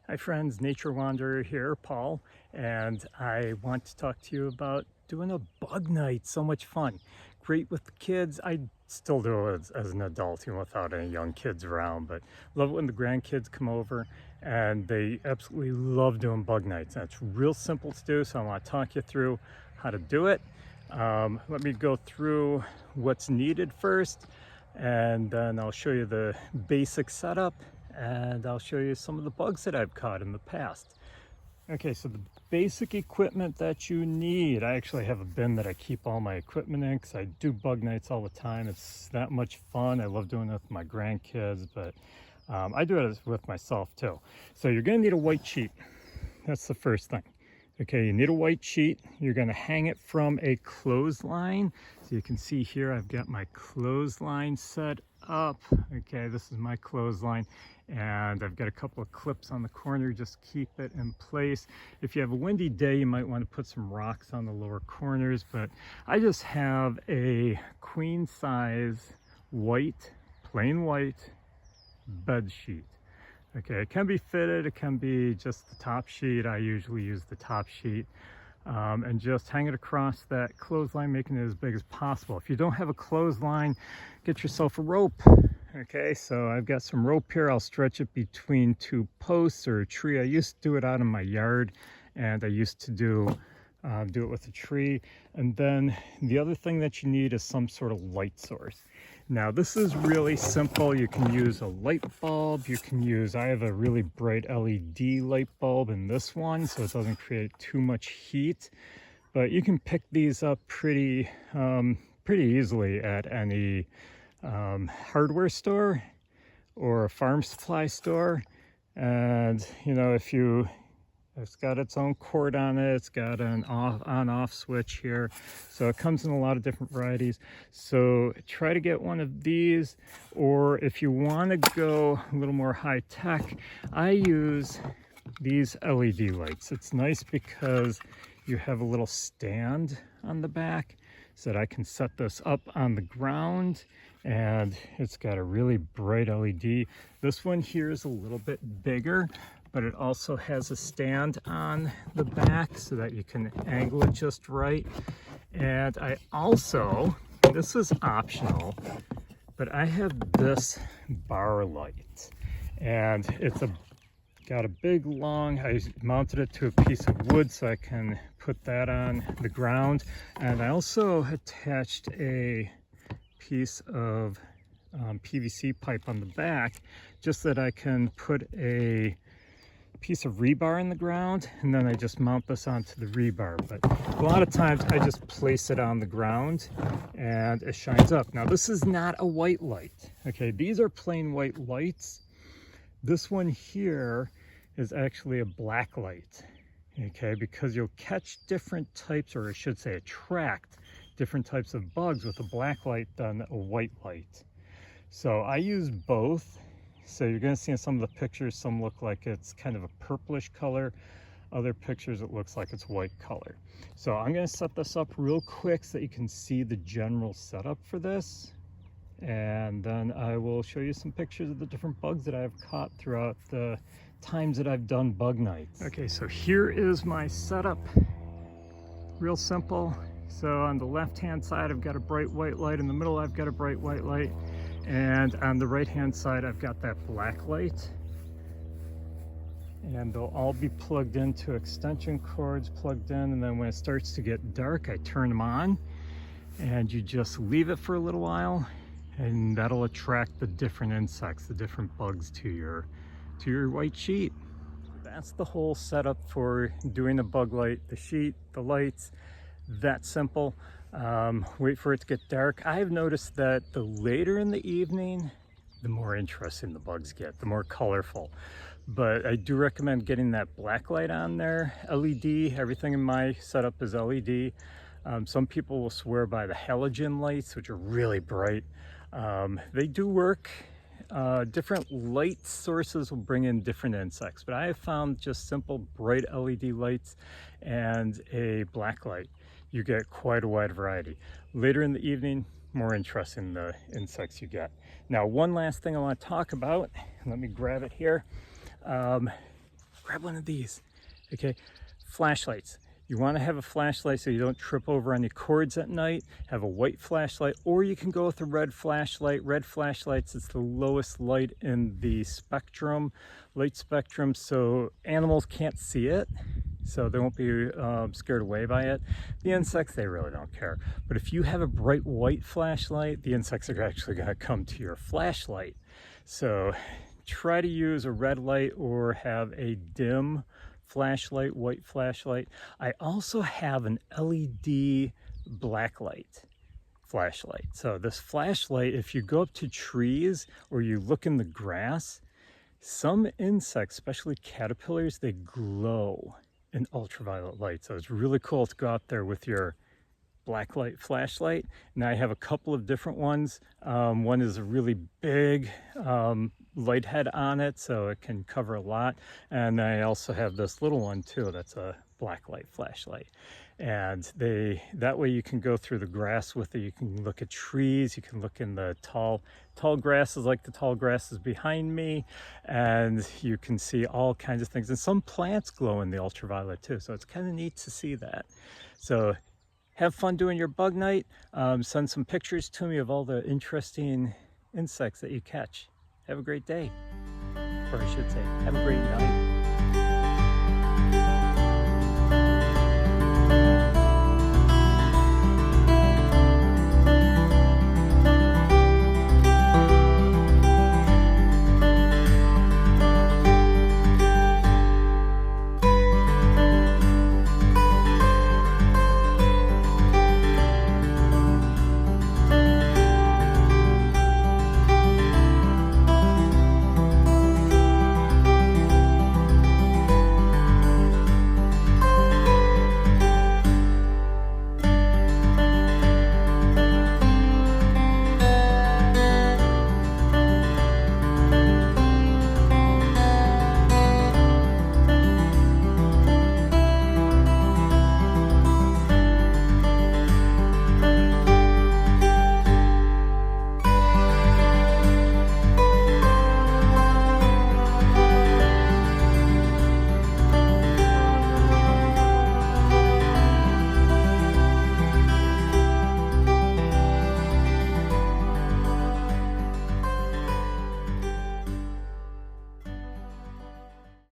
Hi friends, Nature Wanderer here, Paul, and I want to talk to you about doing a bug night. So much fun. Great with the kids. I still do it as an adult, even without any young kids around, but love it when the grandkids come over and they absolutely love doing bug nights. And it's real simple to do, so I want to talk you through how to do it. Let me go through what's needed first, and then I'll show you the basic setup, and I'll show you some of the bugs that I've caught in the past. Okay, so the basic equipment that you need, I actually have a bin that I keep all my equipment in because I do bug nights all the time. It's that much fun. I love doing it with my grandkids, but I do it with myself too. So you're gonna need a white sheet. That's the first thing. Okay, you need a white sheet. You're gonna hang it from a clothesline. So you can see here, I've got my clothesline set up. Okay, this is my clothesline, and I've got a couple of clips on the corner, just keep it in place. If you have a windy day, you might want to put some rocks on the lower corners, but I just have a queen size white, plain white bed sheet. Okay, it can be fitted, it can be just the top sheet. I usually use the top sheet, and just hang it across that clothesline, making it as big as possible. If you don't have a clothesline, get yourself a rope. Okay, so I've got some rope here. I'll stretch it between two posts or a tree. I used to do it out in my yard, and I used to do it with a tree. And then the other thing that you need is some sort of light source. Now this is really simple. You can use a light bulb. You can use, I have a really bright LED light bulb in this one, so it doesn't create too much heat. But you can pick these up pretty easily at any hardware store or a farm supply store. And you know, it's got its own cord on it, it's got an on-off switch here, so it comes in a lot of different varieties. So try to get one of these, or if you want to go a little more high-tech, I use these LED lights. It's nice because you have a little stand on the back so that I can set this up on the ground, and it's got a really bright LED. This one here is a little bit bigger, but it also has a stand on the back so that you can angle it just right. And I also, this is optional, but I have this bar light, and it's got a big long, I mounted it to a piece of wood so I can put that on the ground. And I also attached a piece of PVC pipe on the back just so that I can put a piece of rebar in the ground, and then I just mount this onto the rebar. But a lot of times I just place it on the ground and it shines up. Now this is not a white light. Okay, these are plain white lights. This one here is actually a black light. Okay, because you'll catch different types, or I should say attract different types of bugs with a black light than a white light. So I use both. So you're going to see in some of the pictures, some look like it's kind of a purplish color. Other pictures, it looks like it's white color. So I'm going to set this up real quick so that you can see the general setup for this. And then I will show you some pictures of the different bugs that I've caught throughout the times that I've done bug nights. Okay, so here is my setup. Real simple. So on the left-hand side, I've got a bright white light. In the middle, I've got a bright white light. And on the right-hand side, I've got that black light. And they'll all be plugged into extension cords, plugged in. And then when it starts to get dark, I turn them on. And you just leave it for a little while, and that'll attract the different insects, the different bugs to your white sheet. That's the whole setup for doing a bug light. The sheet, the lights, that simple. Wait for it to get dark. I've noticed that the later in the evening, the more interesting the bugs get, the more colorful. But I do recommend getting that black light on there. LED, everything in my setup is LED. Some people will swear by the halogen lights, which are really bright. They do work. Different light sources will bring in different insects, but I have found just simple bright LED lights and a black light, you get quite a wide variety. Later in the evening, more interesting the insects you get. Now, one last thing I want to talk about, let me grab it here. grab one of these. Okay, flashlights. You want to have a flashlight so you don't trip over any cords at night. Have a white flashlight, or you can go with a red flashlight. Red flashlights, it's the lowest light in the spectrum, light spectrum, so animals can't see it, so they won't be scared away by it. The insects, they really don't care. But if you have a bright white flashlight, the insects are actually going to come to your flashlight. So try to use a red light or have a dim flashlight, white flashlight. I also have an LED black light flashlight. So this flashlight, if you go up to trees or you look in the grass, some insects, especially caterpillars, they glow in ultraviolet light. So it's really cool to go out there with your black light flashlight. And I have a couple of different ones. One is a really big light head on it, so it can cover a lot. And I also have this little one too, that's a black light flashlight. And that way you can go through the grass with it. You can look at trees, you can look in the tall grasses, like the tall grasses behind me, and you can see all kinds of things. And some plants glow in the ultraviolet too, so it's kind of neat to see that. So have fun doing your bug night. Send some pictures to me of all the interesting insects that you catch. Have a great day, or I should say, have a great night.